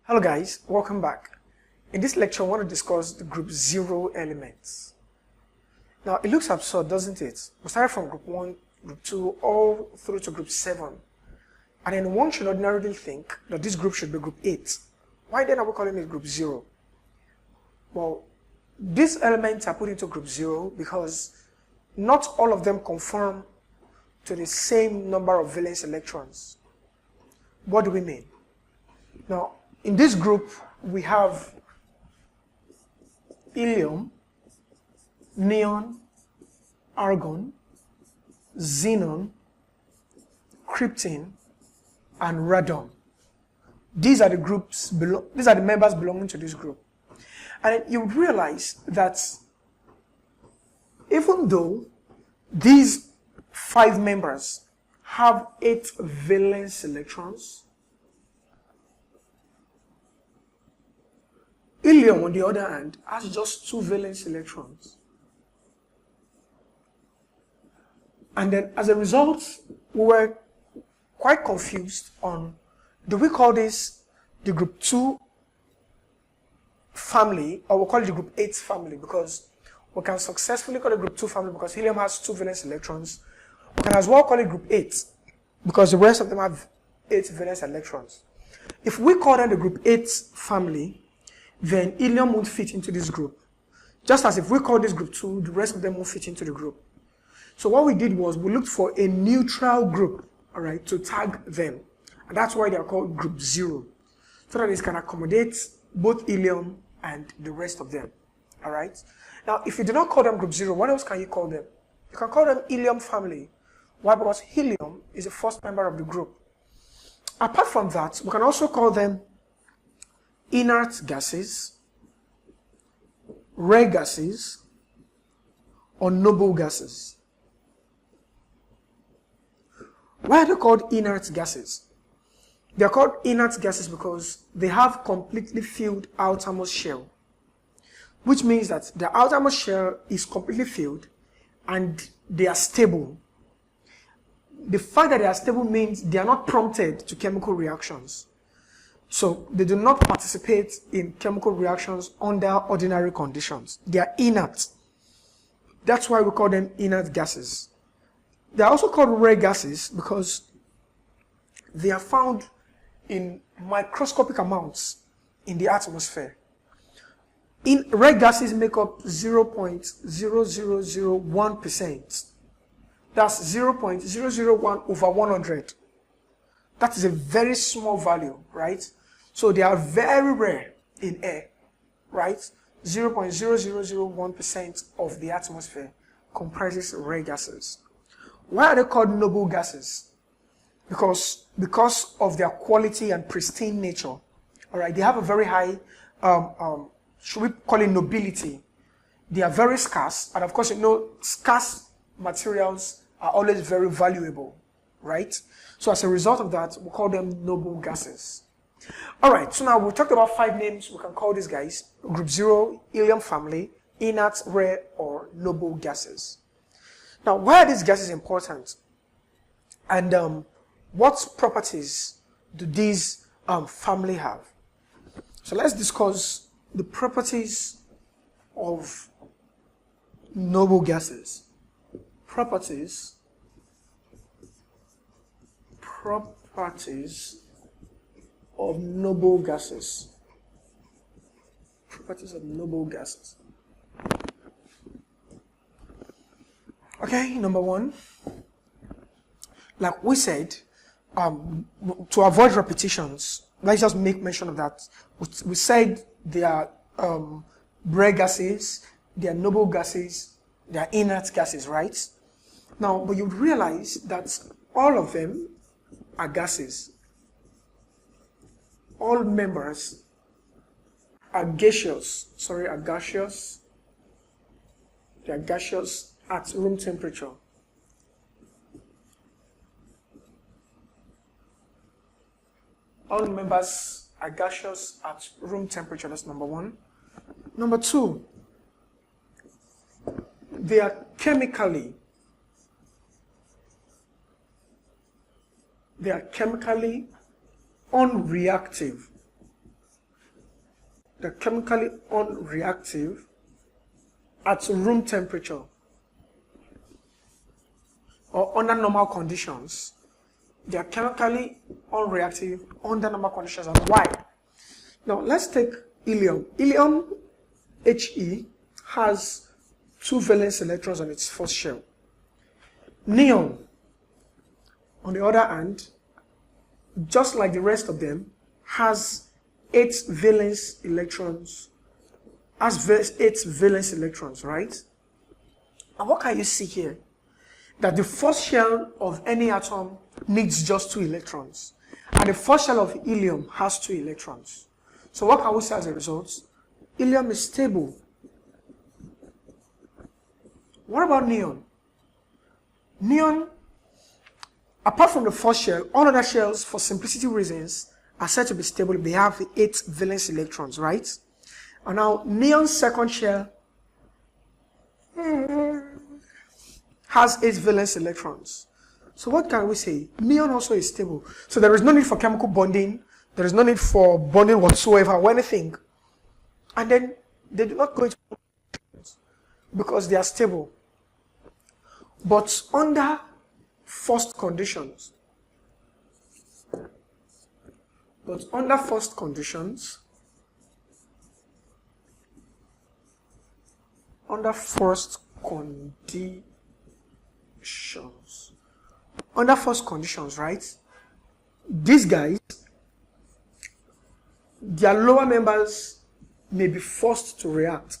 Hello guys, welcome back. In this lecture, I want to discuss the group 0 elements. Now, it looks absurd, doesn't it? We started from group 1, group 2, all through to group 7. And then one should ordinarily think that this group should be group 8. Why then are we calling it group 0? Well, these elements are put into group 0 because not all of them conform to the same number of valence electrons. What do we mean? Now, in this group, we have helium, neon, argon, xenon, krypton, and radon. These are the members belonging to this group. And you would realize that even though these 5 members have 8 valence electrons, helium, on the other hand, has just 2 valence electrons. And then, as a result, we were quite confused on, do we call this the group 2 family, or we'll call it the group 8 family, because we can successfully call it group 2 family because helium has 2 valence electrons. We can as well call it group 8 because the rest of them have 8 valence electrons. If we call them the group 8 family, then helium won't fit into this group. Just as if we call this group 2, the rest of them won't fit into the group. So what we did was we looked for a neutral group, all right, to tag them. And that's why they are called group 0, so that it can accommodate both helium and the rest of them, all right? Now, if you do not call them group 0, what else can you call them? You can call them helium family. Why? Because helium is the first member of the group. Apart from that, we can also call them inert gases, rare gases, or noble gases. Why are they called inert gases? They are called inert gases because they have completely filled outermost shell, which means that the outermost shell is completely filled and they are stable. The fact that they are stable means they are not prompted to chemical reactions. So they do not participate in chemical reactions under ordinary conditions. They are inert. That's why we call them inert gases. They are also called rare gases because they are found in microscopic amounts in the atmosphere. Rare gases make up 0.0001%. That's 0.001 over 100. That is a very small value, right? So they are very rare in air, right? 0.0001% of the atmosphere comprises rare gases. Why are they called noble gases? Because of their quality and pristine nature, all right? They have a very high, should we call it nobility? They are very scarce, and of course, you know, scarce materials are always very valuable, right? So as a result of that, we call them noble gases. All right, so now we talked about 5 names we can call these guys: group 0, helium family, inert, rare, or noble gases. Now, why are these gases important? And what properties do these family have? So let's discuss the properties of noble gases. Properties of noble gases. Properties of noble gases. Okay, number 1, like we said, to avoid repetitions, let's just make mention of that. We said they are rare gases, they are noble gases, they are inert gases, right? Now, but you realize that all of them are gases. All members are gaseous. Are gaseous. They are gaseous at room temperature. All members are gaseous at room temperature. That's number 1. Number 2, they are chemically unreactive. They're chemically unreactive at room temperature or under normal conditions. They are chemically unreactive under normal conditions. And why? Now let's take helium. Helium, He, has 2 valence electrons on its first shell. Neon, on the other hand, just like the rest of them, has 8 valence electrons. Has 8 valence electrons, right? And what can you see here? That the first shell of any atom needs just 2 electrons. And the first shell of helium has 2 electrons. So what can we say as a result? Helium is stable. What about neon? Neon, apart from the first shell, all other shells, for simplicity reasons, are said to be stable. They have 8 valence electrons, right? And now neon's second shell has 8 valence electrons. So what can we say? Neon also is stable. So there is no need for chemical bonding. There is no need for bonding whatsoever or anything. And then they do not go into because they are stable. But under first conditions, under first conditions, right? These guys, their lower members may be forced to react.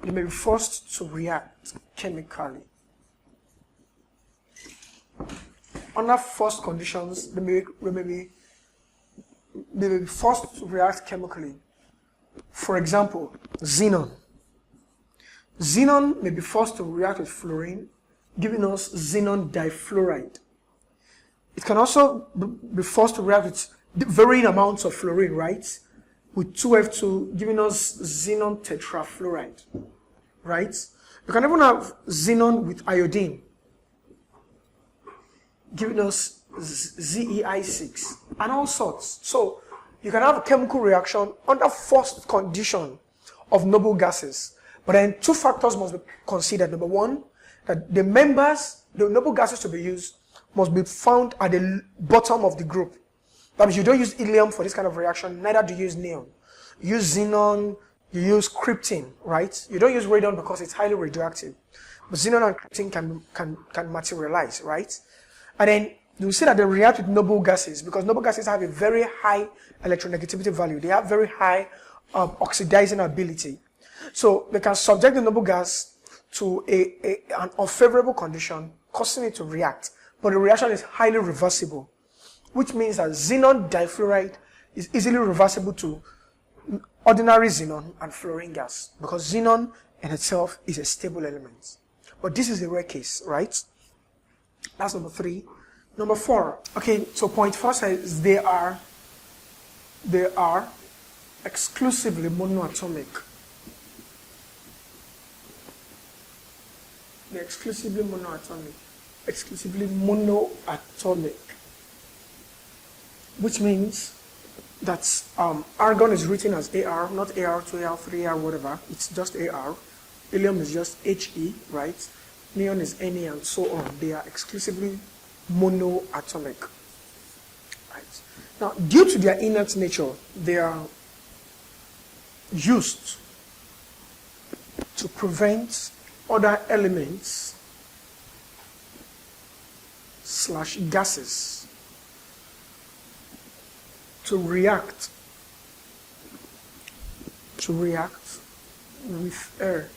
They may be forced to react chemically. Under first conditions, they may be forced to react chemically. For example, xenon. Xenon may be forced to react with fluorine, giving us xenon difluoride. It can also be forced to react with varying amounts of fluorine, right? With 2F2, giving us xenon tetrafluoride, right? You can even have xenon with iodine, giving us ZeI6, and all sorts. So you can have a chemical reaction under first condition of noble gases. But then 2 factors must be considered. Number 1, that the noble gases to be used must be found at the bottom of the group. That means you don't use helium for this kind of reaction, neither do you use neon. You use xenon, you use krypton, right? You don't use radon because it's highly radioactive. But xenon and krypton can materialize, right? And then you see that they react with noble gases because noble gases have a very high electronegativity value. They have very high oxidizing ability. So they can subject the noble gas to an unfavorable condition, causing it to react. But the reaction is highly reversible, which means that xenon difluoride is easily reversible to ordinary xenon and fluorine gas because xenon in itself is a stable element. But this is a rare case, right? That's number 3. Number 4. Okay, so point 4 says they are exclusively monoatomic. They're exclusively monoatomic. Exclusively monoatomic. Which means that argon is written as Ar, not Ar2, Ar3, Ar whatever. It's just Ar. Helium is just He, right? Neon is Na, and so on. They are exclusively monoatomic. Right. Now, due to their inert nature, they are used to prevent other elements / gases to react with air.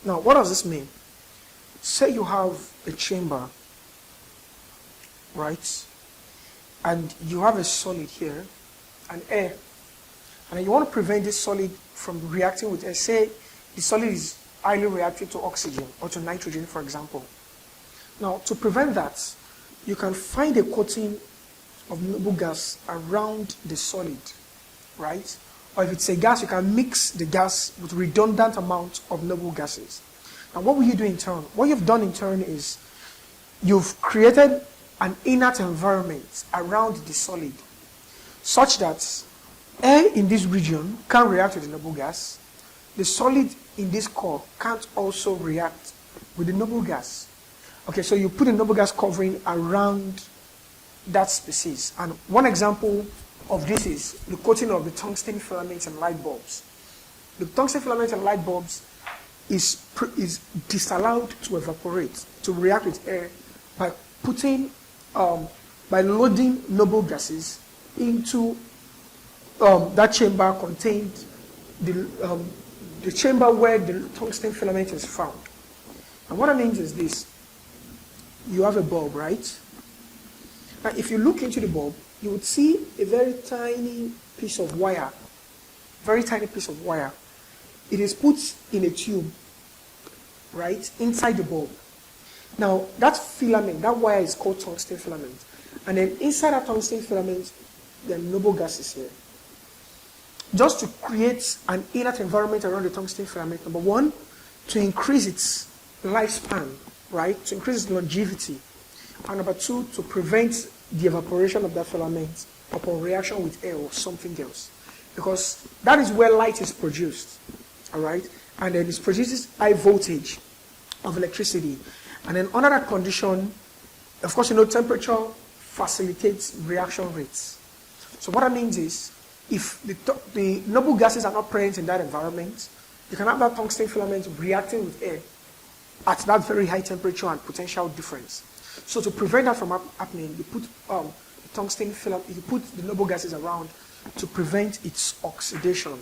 Now, what does this mean? Say you have a chamber, right? And you have a solid here and air. And you want to prevent this solid from reacting with air. Say the solid is highly reactive to oxygen or to nitrogen, for example. Now, to prevent that, you can find a coating of noble gas around the solid, right? Or if it's a gas, you can mix the gas with redundant amount of noble gases. And what will you do in turn? What you've done in turn is you've created an inert environment around the solid such that Air in this region can't react with the noble gas. The solid in this core can't also react with the noble gas. Okay, so you put a noble gas covering around that species. And one example of this is the coating of the tungsten filaments and light bulbs. The tungsten filaments and light bulbs is disallowed to evaporate, to react with air by putting, by loading noble gases into that chamber contained, the chamber where the tungsten filament is found. And what I mean is this: you have a bulb, right? Now, if you look into the bulb, you would see a very tiny piece of wire, very tiny piece of wire. It is put in a tube, right, inside the bulb. Now, that filament, that wire is called tungsten filament. And then inside that tungsten filament, there are noble gases here. Just to create an inert environment around the tungsten filament, number one, to increase its lifespan, right, to increase its longevity. And number two, to prevent the evaporation of that filament upon reaction with air or something else. Because that is where light is produced, all right? And then it produces high voltage of electricity. And then under that condition, of course, you know, temperature facilitates reaction rates. So what that means is, if the noble gases are not present in that environment, you can have that tungsten filament reacting with air at that very high temperature and potential difference. So to prevent that from happening, you put the tungsten filament, you put the noble gases around to prevent its oxidation.